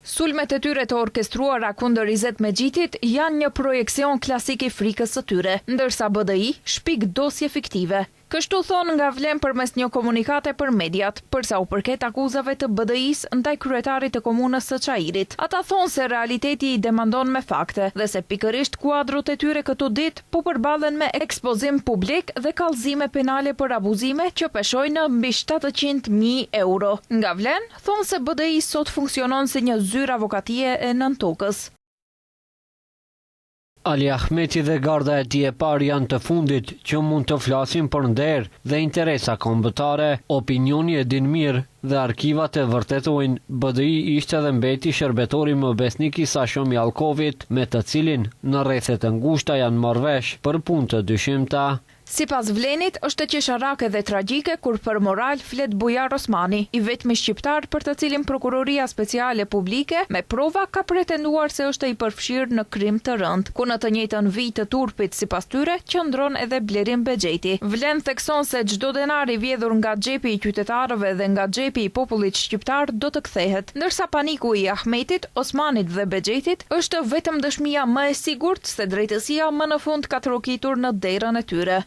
Sulmet e tyre të orkestruara kundër Izet Megjitit janë një projekcion klasik i frikës së tyre, ndërsa BDI shpik dosje fiktive. Kështu thonë nga Vlen përmes një komunikate për mediat, përsa u përket akuzave të BDI-s ndaj kryetarit të komunës së Çajirit. Ata thonë se realiteti i demandon me fakte dhe se pikërisht kuadrot e tyre këto ditë po përballen me ekspozim publik dhe kallëzime penale për abuzime që peshojnë mbi 700.000 euro. Nga Vlen thonë se BDI sot funksionon si një zyrë avokatie e nën tokës. Ali Ahmeti dhe garda e tij e parë janë të fundit që mund të flasin për nder dhe interesa kombëtare. Opinioni e din mirë dhe arkivat e vërtetojnë BDI ishte dhe mbeti shërbetori më besnik i Sashom Jalkovit, me të cilin në rrethet e ngushta janë marrë vesh për punë të dyshimta. Sipas Vlenit, është qesharake dhe tragjike kur për moral flet Bujar Osmani, i vetmi shqiptar për të cilin Prokuroria Speciale Publike me prova ka pretenduar se është i përfshirë në krim të rënd, ku në të njëjtën vit të turpit sipas tyre qëndron edhe Blerim Bexheti. Vlen thekson se çdo denar i vjedhur nga xhepi i qytetarëve dhe nga xhepi i popullit shqiptar do të kthehet, ndërsa paniku i Ahmetit, Osmanit dhe Bexhetit është vetëm dëshmia më e sigurt se drejtësia më në fund ka trokitur në derën e tyre.